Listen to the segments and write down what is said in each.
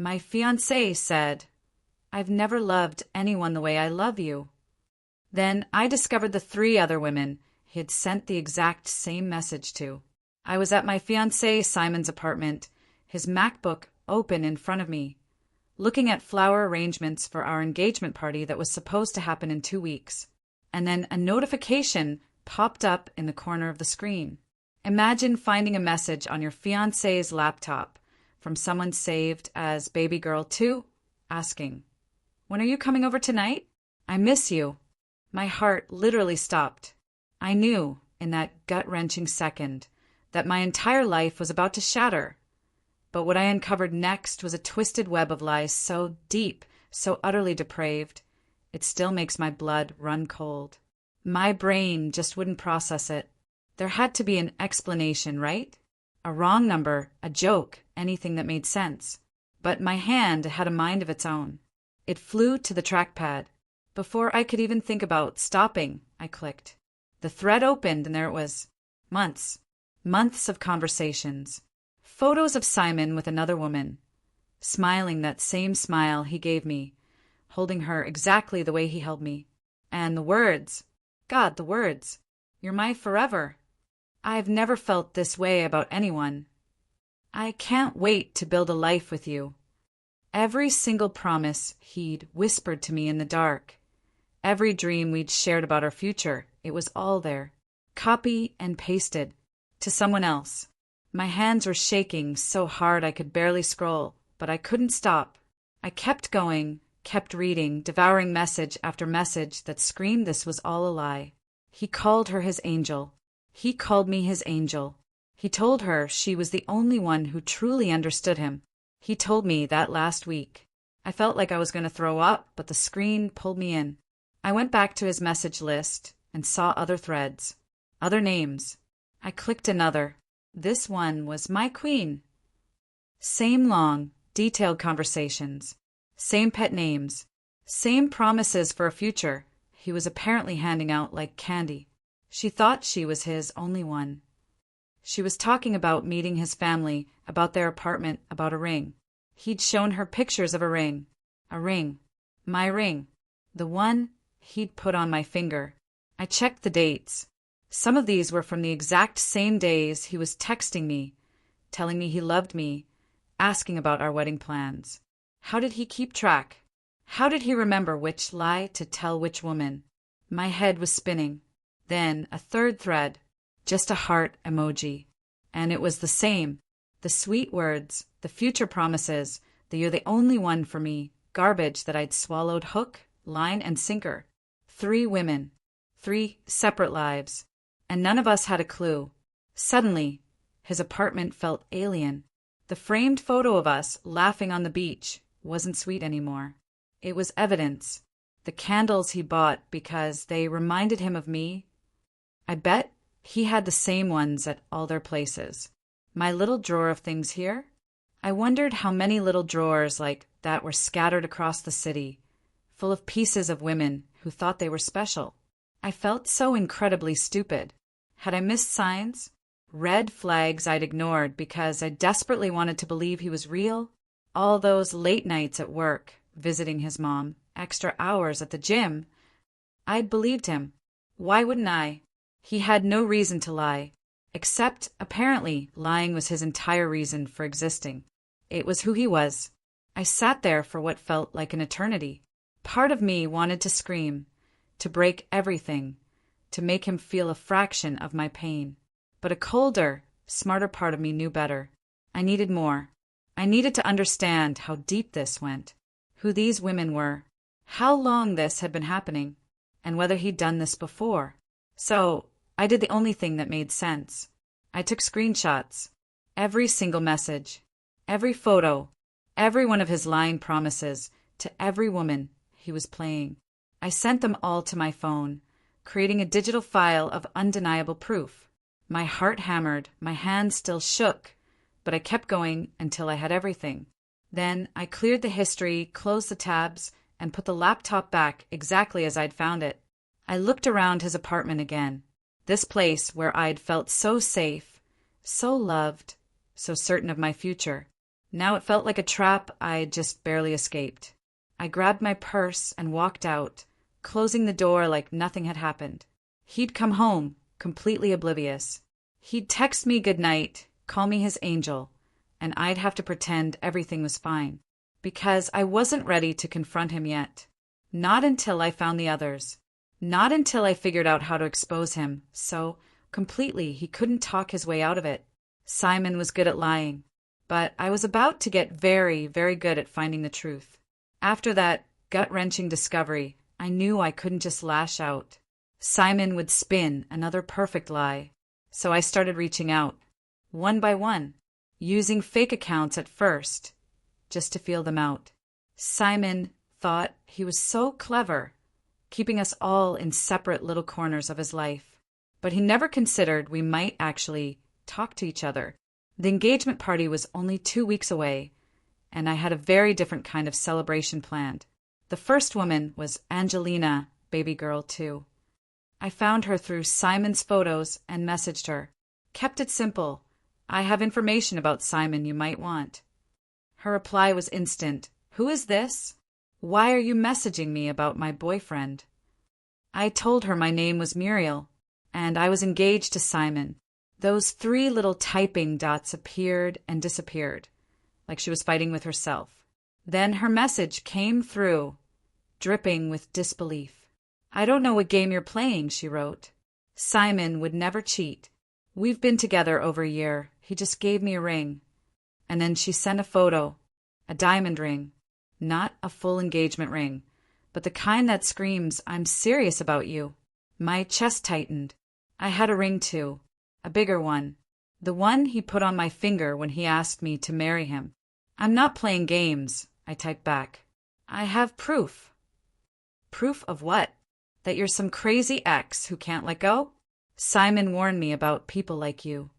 My fiancée said, "I've never loved anyone the way I love you." Then I discovered the three other women he had sent the exact same message to. I was at my fiancé Simon's apartment, his MacBook open in front of me, looking at flower arrangements for our engagement party that was supposed to happen in 2 weeks. And then a notification popped up in the corner of the screen. Imagine finding a message on your fiancé's laptop from someone saved as Baby Girl 2, asking, "When are you coming over tonight? I miss you." My heart literally stopped. I knew, in that gut-wrenching second, that my entire life was about to shatter. But what I uncovered next was a twisted web of lies so deep, so utterly depraved, it still makes my blood run cold. My brain just wouldn't process it. There had to be an explanation, right? A wrong number, a joke, anything that made sense. But my hand had a mind of its own. It flew to the trackpad. Before I could even think about stopping, I clicked. The thread opened and there it was. Months of conversations. Photos of Simon with another woman, smiling that same smile he gave me, holding her exactly the way he held me. And the words. God, the words. "You're my forever. I've never felt this way about anyone. I can't wait to build a life with you." Every single promise he'd whispered to me in the dark. Every dream we'd shared about our future, it was all there. Copy and pasted. To someone else. My hands were shaking so hard I could barely scroll, but I couldn't stop. I kept going, kept reading, devouring message after message that screamed this was all a lie. He called her his angel. He called me his angel. He told her she was the only one who truly understood him. He told me that last week. I felt like I was going to throw up, but the screen pulled me in. I went back to his message list and saw other threads, other names. I clicked another. This one was my queen. Same long, detailed conversations. Same pet names. Same promises for a future he was apparently handing out like candy. She thought she was his only one. She was talking about meeting his family, about their apartment, about a ring. He'd shown her pictures of a ring. A ring. My ring. The one he'd put on my finger. I checked the dates. Some of these were from the exact same days he was texting me, telling me he loved me, asking about our wedding plans. How did he keep track? How did he remember which lie to tell which woman? My head was spinning. Then a third thread, just a heart emoji. And it was the same. The sweet words, the future promises, the "you're the only one for me" garbage that I'd swallowed hook, line, and sinker. 3 women. 3 separate lives. And none of us had a clue. Suddenly, his apartment felt alien. The framed photo of us laughing on the beach wasn't sweet anymore. It was evidence. The candles he bought because they reminded him of me. I bet he had the same ones at all their places. My little drawer of things here? I wondered how many little drawers like that were scattered across the city, full of pieces of women who thought they were special. I felt so incredibly stupid. Had I missed signs? Red flags I'd ignored because I desperately wanted to believe he was real? All those late nights at work, visiting his mom, extra hours at the gym. I'd believed him. Why wouldn't I? He had no reason to lie. Except, apparently, lying was his entire reason for existing. It was who he was. I sat there for what felt like an eternity. Part of me wanted to scream, to break everything, to make him feel a fraction of my pain. But a colder, smarter part of me knew better. I needed more. I needed to understand how deep this went, who these women were, how long this had been happening, and whether he'd done this before. So I did the only thing that made sense. I took screenshots. Every single message, every photo, every one of his lying promises to every woman he was playing. I sent them all to my phone, creating a digital file of undeniable proof. My heart hammered, my hands still shook, but I kept going until I had everything. Then I cleared the history, closed the tabs, and put the laptop back exactly as I'd found it. I looked around his apartment again, this place where I'd felt so safe, so loved, so certain of my future. Now it felt like a trap I just barely escaped. I grabbed my purse and walked out, closing the door like nothing had happened. He'd come home, completely oblivious. He'd text me goodnight, call me his angel, and I'd have to pretend everything was fine. Because I wasn't ready to confront him yet. Not until I found the others. Not until I figured out how to expose him, so completely he couldn't talk his way out of it. Simon was good at lying, but I was about to get very, very good at finding the truth. After that gut-wrenching discovery, I knew I couldn't just lash out. Simon would spin another perfect lie, so I started reaching out, one by one, using fake accounts at first, just to feel them out. Simon thought he was so clever, keeping us all in separate little corners of his life. But he never considered we might actually talk to each other. The engagement party was only 2 weeks away, and I had a very different kind of celebration planned. The first woman was Angelina, baby girl 2. I found her through Simon's photos and messaged her. Kept it simple. I have information about Simon you might want. Her reply was instant. Who is this? Why are you messaging me about my boyfriend? I told her my name was Muriel, and I was engaged to Simon. Those 3 little typing dots appeared and disappeared, like she was fighting with herself. Then her message came through, dripping with disbelief. I don't know what game you're playing, she wrote. Simon would never cheat. We've been together over a year. He just gave me a ring. And then she sent a photo, a diamond ring. Not a full engagement ring, but the kind that screams, I'm serious about you. My chest tightened. I had a ring too, a bigger one. The one he put on my finger when he asked me to marry him. I'm not playing games, I typed back. I have proof. Proof of what? That you're some crazy ex who can't let go? Simon warned me about people like you.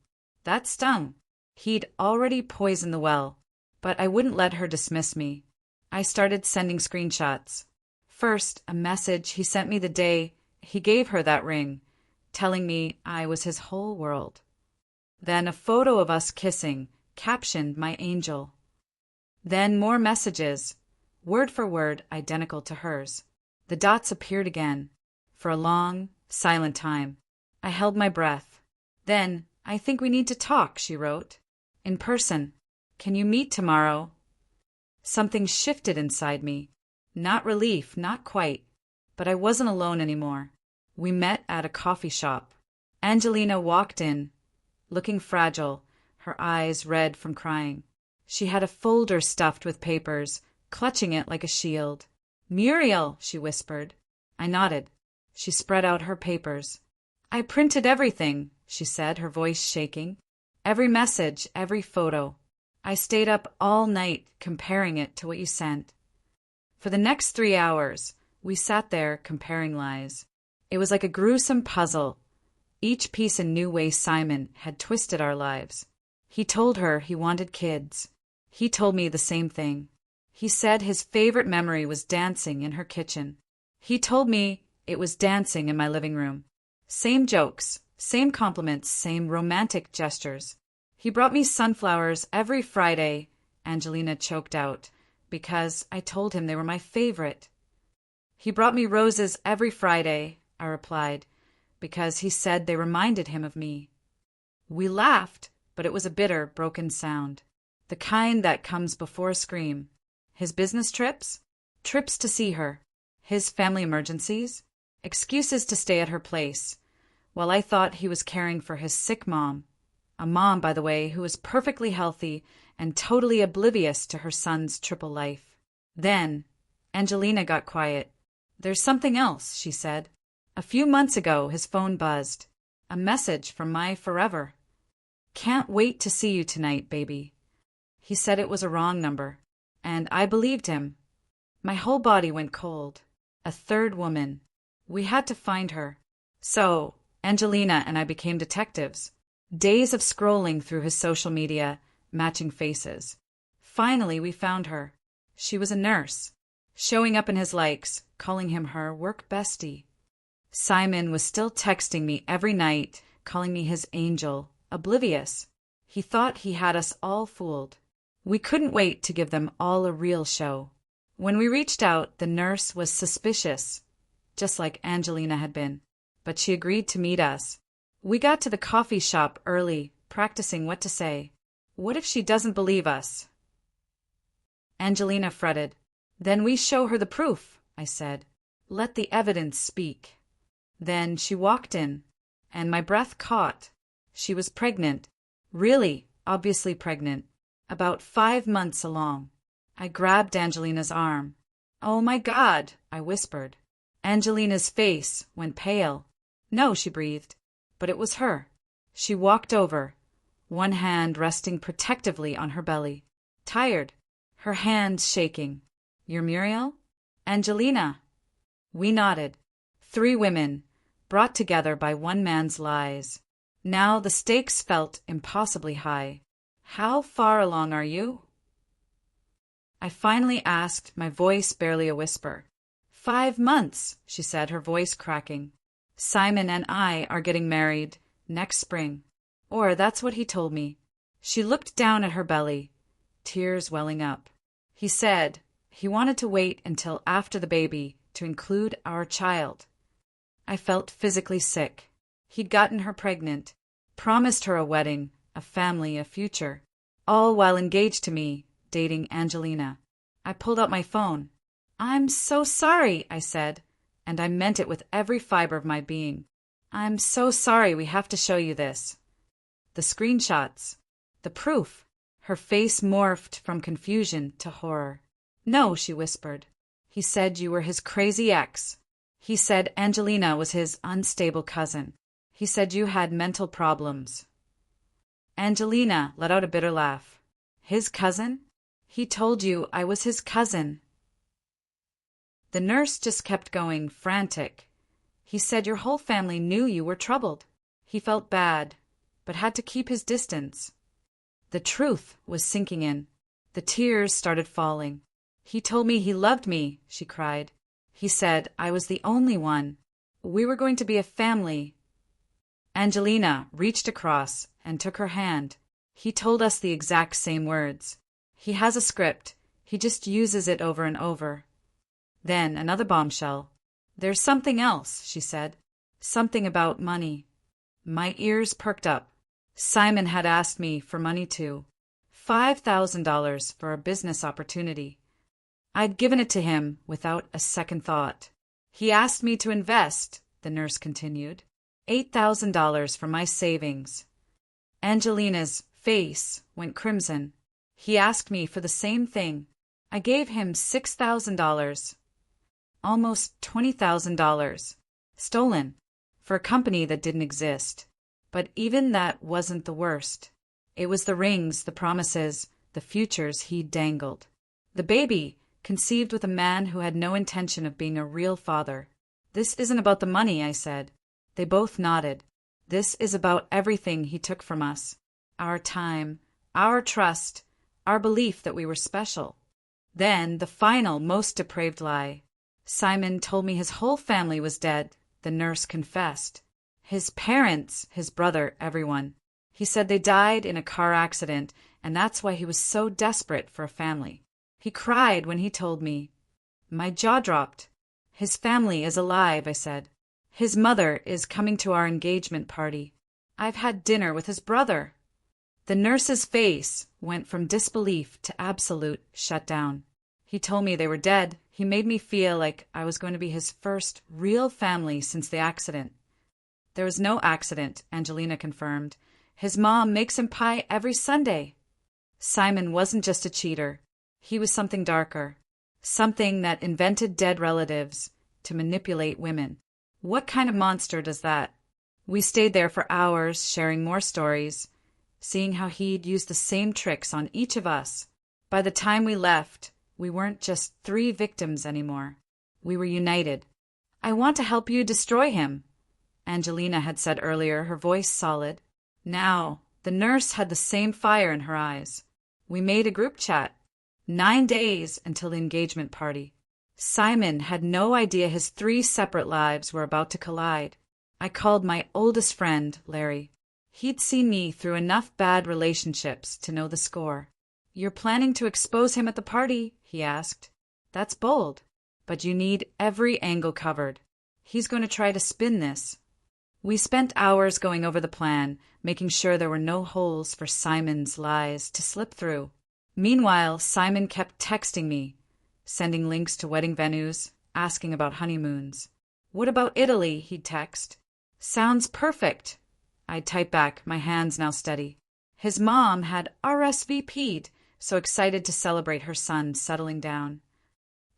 That stung. He'd already poisoned the well, but I wouldn't let her dismiss me. I started sending screenshots. First, a message he sent me the day he gave her that ring, telling me I was his whole world. Then a photo of us kissing, captioned my angel. Then more messages, word for word identical to hers. The dots appeared again. For a long, silent time, I held my breath. Then, I think we need to talk, she wrote. In person. Can you meet tomorrow? Something shifted inside me. Not relief, not quite. But I wasn't alone anymore. We met at a coffee shop. Angelina walked in, looking fragile, her eyes red from crying. She had a folder stuffed with papers, clutching it like a shield. Muriel, she whispered. I nodded. She spread out her papers. I printed everything, she said, her voice shaking. Every message, every photo. I stayed up all night comparing it to what you sent. For the next 3 hours, we sat there comparing lies. It was like a gruesome puzzle, each piece a new way Simon had twisted our lives. He told her he wanted kids. He told me the same thing. He said his favorite memory was dancing in her kitchen. He told me it was dancing in my living room. Same jokes, same compliments, same romantic gestures. He brought me sunflowers every Friday, Angelina choked out, because I told him they were my favorite. He brought me roses every Friday, I replied, because he said they reminded him of me. We laughed, but it was a bitter, broken sound, the kind that comes before a scream. His business trips? Trips to see her. His family emergencies? Excuses to stay at her place, while I thought he was caring for his sick mom. A mom, by the way, who was perfectly healthy and totally oblivious to her son's triple life. Then, Angelina got quiet. There's something else, she said. A few months ago, his phone buzzed. A message from my forever. Can't wait to see you tonight, baby. He said it was a wrong number, and I believed him. My whole body went cold. A third woman. We had to find her. So, Angelina and I became detectives. Days of scrolling through his social media, matching faces. Finally, we found her. She was a nurse, showing up in his likes, calling him her work bestie. Simon was still texting me every night, calling me his angel, oblivious. He thought he had us all fooled. We couldn't wait to give them all a real show. When we reached out, the nurse was suspicious, just like Angelina had been, but she agreed to meet us. We got to the coffee shop early, practicing what to say. What if she doesn't believe us? Angelina fretted. Then we show her the proof, I said. Let the evidence speak. Then she walked in, and my breath caught. She was pregnant. Really, obviously pregnant. About 5 months along. I grabbed Angelina's arm. Oh my God, I whispered. Angelina's face went pale. No, she breathed. But it was her. She walked over, one hand resting protectively on her belly. Tired, her hands shaking. You're Muriel? Angelina. We nodded. 3 women, brought together by one man's lies. Now the stakes felt impossibly high. How far along are you? I finally asked, my voice barely a whisper. 5 months, she said, her voice cracking. Simon and I are getting married next spring. Or that's what he told me. She looked down at her belly, tears welling up. He said he wanted to wait until after the baby to include our child. I felt physically sick. He'd gotten her pregnant, promised her a wedding, a family, a future, all while engaged to me, dating Angelina. I pulled out my phone. I'm so sorry, I said, and I meant it with every fiber of my being. I'm so sorry, we have to show you this. The screenshots. The proof. Her face morphed from confusion to horror. No, she whispered. He said you were his crazy ex. He said Angelina was his unstable cousin. He said you had mental problems. Angelina let out a bitter laugh. His cousin? He told you I was his cousin. The nurse just kept going, frantic. He said your whole family knew you were troubled. He felt bad, but had to keep his distance. The truth was sinking in. The tears started falling. He told me he loved me, she cried. He said I was the only one. We were going to be a family. Angelina reached across and took her hand. He told us the exact same words. He has a script. He just uses it over and over. Then another bombshell. There's something else, she said. Something about money. My ears perked up. Simon had asked me for money too. $5,000 for a business opportunity. I'd given it to him without a second thought. He asked me to invest, the nurse continued. $8,000 from my savings. Angelina's face went crimson. He asked me for the same thing. I gave him $6,000. Almost $20,000. Stolen. For a company that didn't exist. But even that wasn't the worst. It was the rings, the promises, the futures he dangled. The baby, conceived with a man who had no intention of being a real father. This isn't about the money, I said. They both nodded. This is about everything he took from us. Our time, our trust, our belief that we were special. Then the final, most depraved lie. Simon told me his whole family was dead, the nurse confessed. His parents, his brother, everyone. He said they died in a car accident, and that's why he was so desperate for a family. He cried when he told me. My jaw dropped. His family is alive, I said. His mother is coming to our engagement party. I've had dinner with his brother. The nurse's face went from disbelief to absolute shutdown. He told me they were dead. He made me feel like I was going to be his first real family since the accident. There was no accident, Angelina confirmed. His mom makes him pie every Sunday. Simon wasn't just a cheater. He was something darker. Something that invented dead relatives to manipulate women. What kind of monster does that? We stayed there for hours, sharing more stories, seeing how he'd used the same tricks on each of us. By the time we left, we weren't just 3 victims anymore. We were united. I want to help you destroy him, Angelina had said earlier, her voice solid. Now, the nurse had the same fire in her eyes. We made a group chat. 9 days until the engagement party. Simon had no idea his 3 separate lives were about to collide. I called my oldest friend, Larry. He'd seen me through enough bad relationships to know the score. "You're planning to expose him at the party?" he asked. "That's bold, but you need every angle covered. He's going to try to spin this." We spent hours going over the plan, making sure there were no holes for Simon's lies to slip through. Meanwhile, Simon kept texting me, sending links to wedding venues, asking about honeymoons. "What about Italy?" he'd text. "Sounds perfect." I'd type back, my hands now steady. His mom had RSVP'd, so excited to celebrate her son settling down.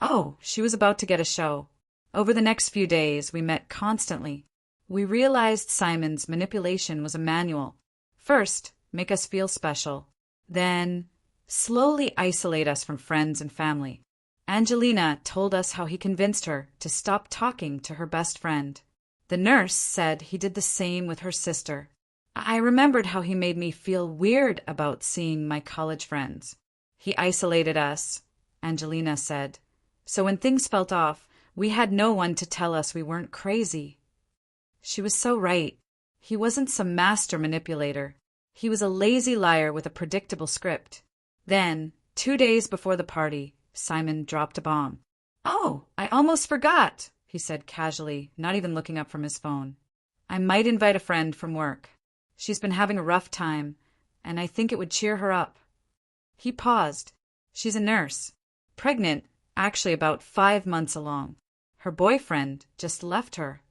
Oh, she was about to get a show. Over the next few days, we met constantly. We realized Simon's manipulation was a manual. First, make us feel special. Then, slowly isolate us from friends and family. Angelina told us how he convinced her to stop talking to her best friend. The nurse said he did the same with her sister. I remembered how he made me feel weird about seeing my college friends. He isolated us, Angelina said. So when things felt off, we had no one to tell us we weren't crazy. She was so right. He wasn't some master manipulator. He was a lazy liar with a predictable script. Then, 2 days before the party, Simon dropped a bomb. "Oh, I almost forgot," he said casually, not even looking up from his phone. "I might invite a friend from work. She's been having a rough time, and I think it would cheer her up." He paused. She's a nurse. Pregnant, actually about 5 months along. Her boyfriend just left her.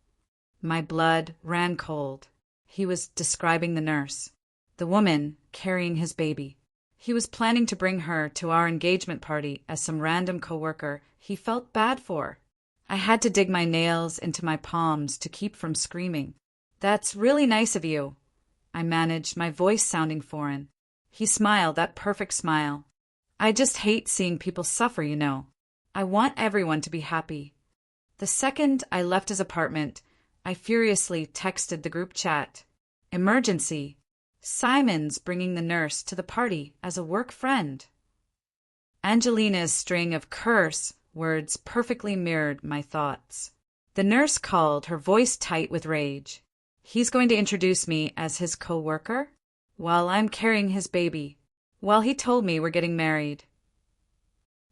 My blood ran cold. He was describing the nurse, the woman carrying his baby. He was planning to bring her to our engagement party as some random coworker he felt bad for. I had to dig my nails into my palms to keep from screaming. "That's really nice of you." I managed, my voice sounding foreign. He smiled, that perfect smile. "I just hate seeing people suffer, you know. I want everyone to be happy." The second I left his apartment, I furiously texted the group chat. "Emergency. Simon's bringing the nurse to the party as a work friend." Angelina's string of curse words perfectly mirrored my thoughts. The nurse called, her voice tight with rage. "He's going to introduce me as his co-worker? While I'm carrying his baby. While he told me we're getting married."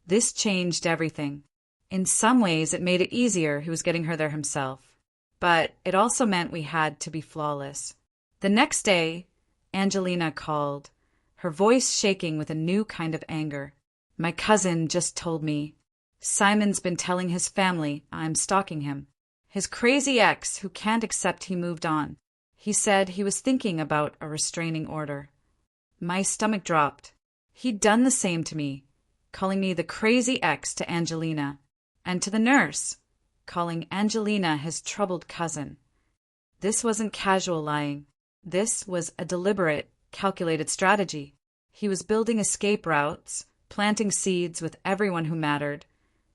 This changed everything. In some ways, it made it easier he was getting her there himself. But it also meant we had to be flawless. The next day, Angelina called, her voice shaking with a new kind of anger. "My cousin just told me. Simon's been telling his family I'm stalking him. His crazy ex who can't accept he moved on. He said he was thinking about a restraining order." My stomach dropped. He'd done the same to me, calling me the crazy ex to Angelina, and to the nurse, calling Angelina his troubled cousin. This wasn't casual lying. This was a deliberate, calculated strategy. He was building escape routes, planting seeds with everyone who mattered,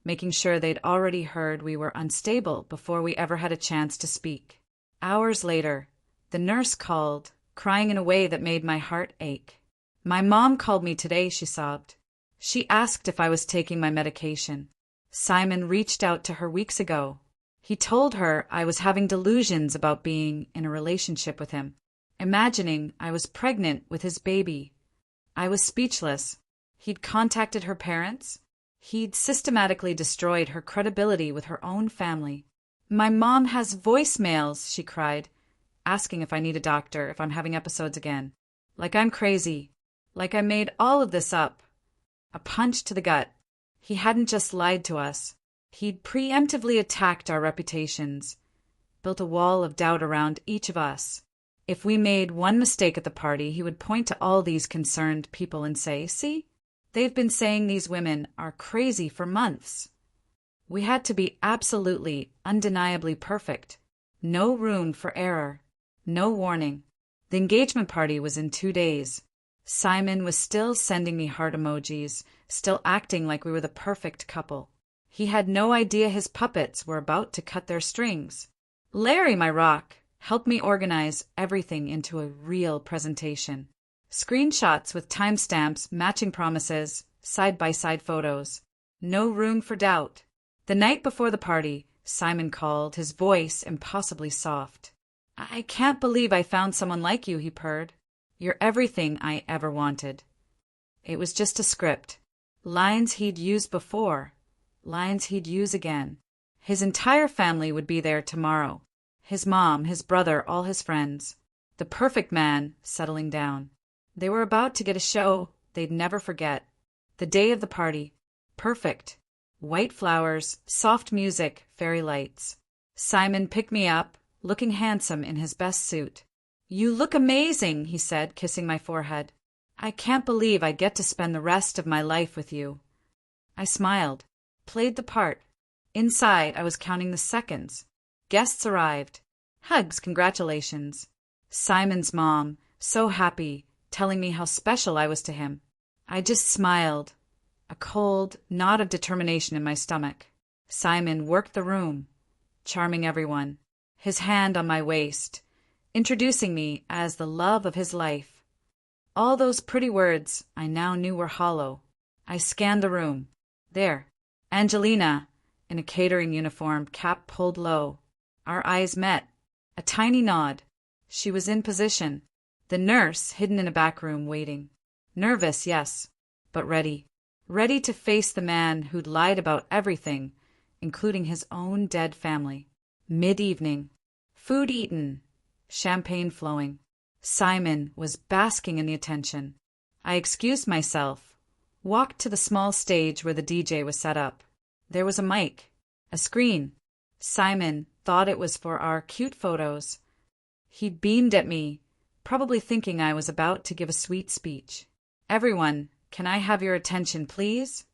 making sure they'd already heard we were unstable before we ever had a chance to speak. Hours later, the nurse called, crying in a way that made my heart ache. "My mom called me today," she sobbed. "She asked if I was taking my medication. Simon reached out to her weeks ago. He told her I was having delusions about being in a relationship with him, imagining I was pregnant with his baby." I was speechless. He'd contacted her parents. He'd systematically destroyed her credibility with her own family. "My mom has voicemails," she cried, asking if I need a doctor if I'm having episodes again. Like I'm crazy. Like I made all of this up. A punch to the gut. He hadn't just lied to us. He'd preemptively attacked our reputations, built a wall of doubt around each of us. If we made one mistake at the party, he would point to all these concerned people and say, "See? They've been saying these women are crazy for months." We had to be absolutely, undeniably perfect. No room for error. No warning. The engagement party was in 2 days. Simon was still sending me heart emojis, still acting like we were the perfect couple. He had no idea his puppets were about to cut their strings. Larry, my rock, helped me organize everything into a real presentation. Screenshots with timestamps, matching promises, side-by-side photos. No room for doubt. The night before the party, Simon called, his voice impossibly soft. "I can't believe I found someone like you," he purred. "You're everything I ever wanted." It was just a script. Lines he'd used before. Lines he'd use again. His entire family would be there tomorrow. His mom, his brother, all his friends. The perfect man settling down. They were about to get a show they'd never forget. The day of the party. Perfect. White flowers, soft music, fairy lights. Simon picked me up, looking handsome in his best suit. "You look amazing," he said, kissing my forehead. "I can't believe I get to spend the rest of my life with you." I smiled, played the part. Inside, I was counting the seconds. Guests arrived. Hugs, congratulations. Simon's mom, so happy, telling me how special I was to him. I just smiled, a cold knot of determination in my stomach. Simon worked the room, charming everyone, his hand on my waist, introducing me as the love of his life. All those pretty words I now knew were hollow. I scanned the room. There, Angelina, in a catering uniform, cap pulled low. Our eyes met. A tiny nod. She was in position. The nurse, hidden in a back room, waiting. Nervous, yes, but ready. Ready to face the man who'd lied about everything, including his own dead family. Mid-evening. Food eaten. Champagne flowing. Simon was basking in the attention. I excused myself, walked to the small stage where the DJ was set up. There was a mic, a screen. Simon thought it was for our cute photos. He beamed at me, probably thinking I was about to give a sweet speech. "Everyone, can I have your attention, please?"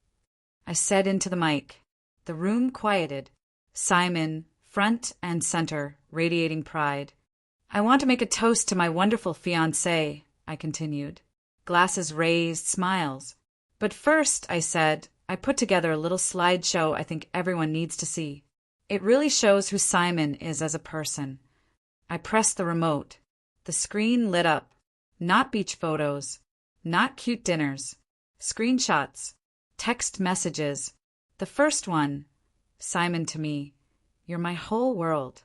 I said into the mic. The room quieted. Simon, front and center, radiating pride. "I want to make a toast to my wonderful fiancée," I continued. Glasses raised, smiles. "But first," I said, "I put together a little slideshow I think everyone needs to see. It really shows who Simon is as a person." I pressed the remote. The screen lit up. Not beach photos. Not cute dinners. Screenshots. Text messages. The first one. Simon to me. "You're my whole world."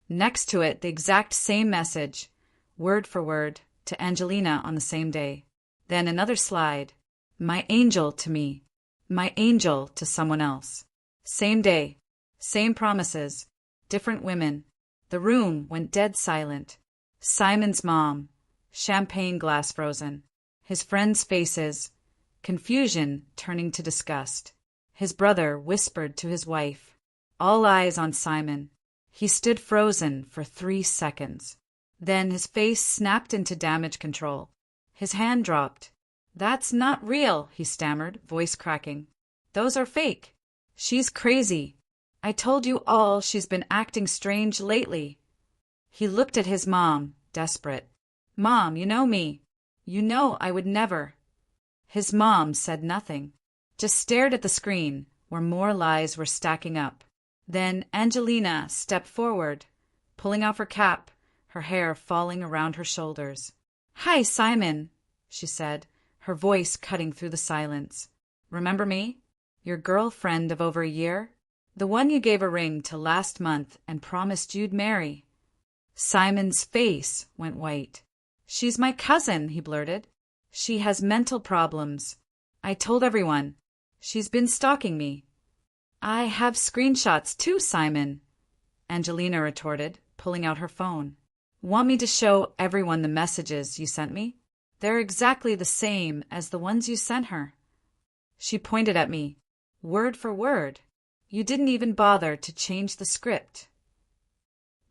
Next to it, the exact same message, word for word, to Angelina on the same day. Then another slide. "My angel" to me. "My angel" to someone else. Same day. Same promises. Different women. The room went dead silent. Simon's mom. Champagne glass frozen. His friends' faces. Confusion turning to disgust. His brother whispered to his wife. All eyes on Simon. He stood frozen for 3 seconds. Then his face snapped into damage control. His hand dropped. "That's not real," he stammered, voice cracking. "Those are fake. She's crazy. I told you all she's been acting strange lately." He looked at his mom, desperate. "Mom, you know me. You know I would never." His mom said nothing, just stared at the screen where more lies were stacking up. Then Angelina stepped forward, pulling off her cap, her hair falling around her shoulders. "Hi, Simon," she said, her voice cutting through the silence. "Remember me? Your girlfriend of over a year? The one you gave a ring to last month and promised you'd marry." Simon's face went white. "She's my cousin," he blurted. "She has mental problems. I told everyone. She's been stalking me." "I have screenshots too, Simon," Angelina retorted, pulling out her phone. "Want me to show everyone the messages you sent me? They're exactly the same as the ones you sent her." She pointed at me, word for word. "You didn't even bother to change the script."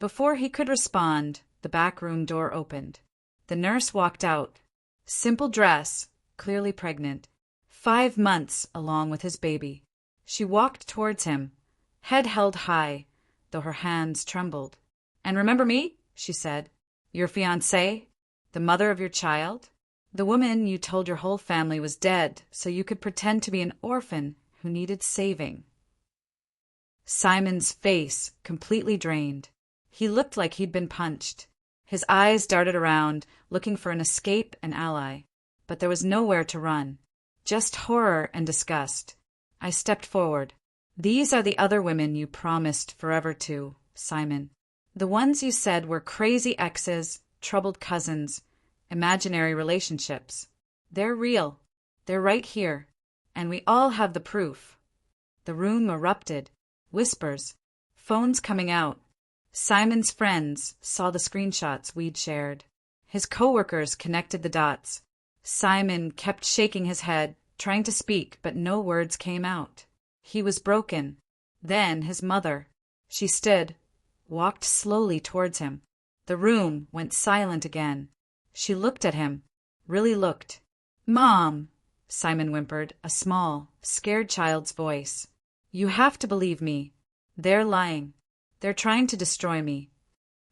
Before he could respond, the back room door opened. The nurse walked out. Simple dress, clearly pregnant. 5 months along with his baby. She walked towards him, head held high, though her hands trembled. "And remember me?" she said. "Your fiancée? The mother of your child? The woman you told your whole family was dead so you could pretend to be an orphan who needed saving." Simon's face completely drained. He looked like he'd been punched. His eyes darted around, looking for an escape and ally. But there was nowhere to run. Just horror and disgust. I stepped forward. "These are the other women you promised forever to, Simon. The ones you said were crazy exes, troubled cousins, imaginary relationships. They're real. They're right here. And we all have the proof. The room erupted. Whispers. Phones coming out. Simon's friends saw the screenshots we'd shared. His coworkers connected the dots. Simon kept shaking his head, trying to speak, but no words came out. He was broken. Then his mother. She stood, walked slowly towards him. The room went silent again. She looked at him, really looked. "Mom," Simon whimpered, a small, scared child's voice. "You have to believe me. They're lying. They're trying to destroy me."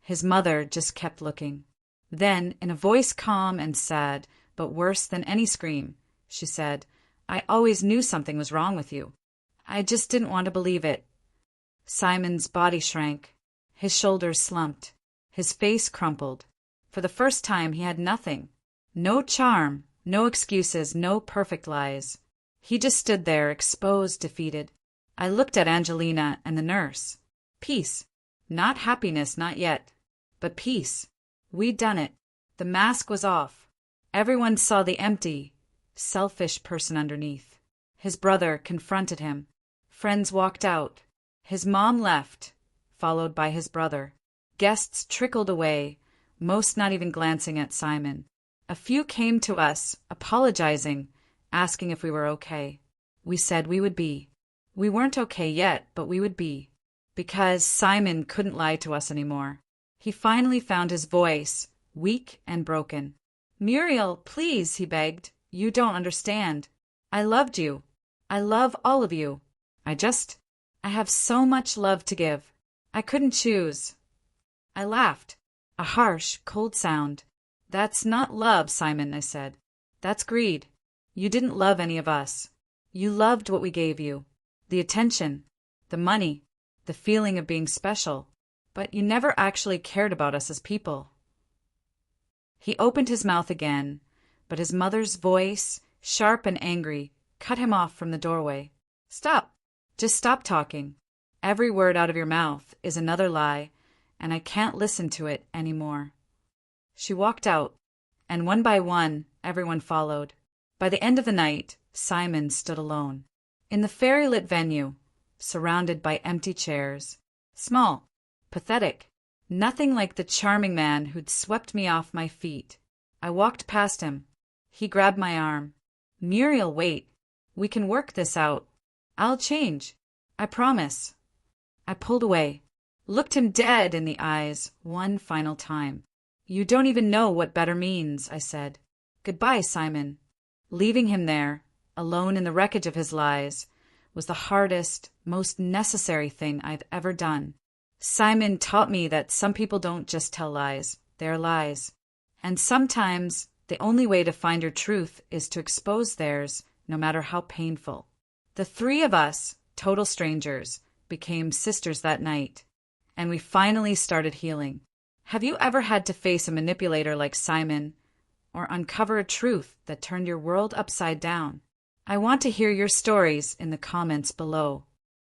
His mother just kept looking. Then, in a voice calm and sad, but worse than any scream, she said, "I always knew something was wrong with you. I just didn't want to believe it." Simon's body shrank. His shoulders slumped. His face crumpled. For the first time he had nothing. No charm, no excuses, no perfect lies. He just stood there, exposed, defeated. I looked at Angelina and the nurse. Peace. Not happiness, not yet. But peace. We'd done it. The mask was off. Everyone saw the empty, selfish person underneath. His brother confronted him. Friends walked out. His mom left, followed by his brother. Guests trickled away, most not even glancing at Simon. A few came to us, apologizing, asking if we were okay. We said we would be. We weren't okay yet, but we would be. Because Simon couldn't lie to us anymore. He finally found his voice, weak and broken. "Muriel, please," he begged. "You don't understand. I loved you. I love all of you. I have so much love to give. I couldn't choose." I laughed. A harsh, cold sound. "That's not love, Simon," I said. "That's greed. You didn't love any of us. You loved what we gave you. The attention, the money, the feeling of being special. But you never actually cared about us as people." He opened his mouth again, but his mother's voice, sharp and angry, cut him off from the doorway. "Stop. Just stop talking. Every word out of your mouth is another lie, and I can't listen to it any more." She walked out, and one by one, everyone followed. By the end of the night, Simon stood alone. In the fairy-lit venue, surrounded by empty chairs. Small, pathetic, nothing like the charming man who'd swept me off my feet. I walked past him. He grabbed my arm. "Muriel, wait. We can work this out. I'll change. I promise." I pulled away, looked him dead in the eyes one final time. "You don't even know what better means," I said. "Goodbye, Simon." Leaving him there, alone in the wreckage of his lies, was the hardest, most necessary thing I've ever done. Simon taught me that some people don't just tell lies, they're lies. And sometimes the only way to find your truth is to expose theirs, no matter how painful. The three of us, total strangers, became sisters that night, and we finally started healing. Have you ever had to face a manipulator like Simon, or uncover a truth that turned your world upside down? I want to hear your stories in the comments below.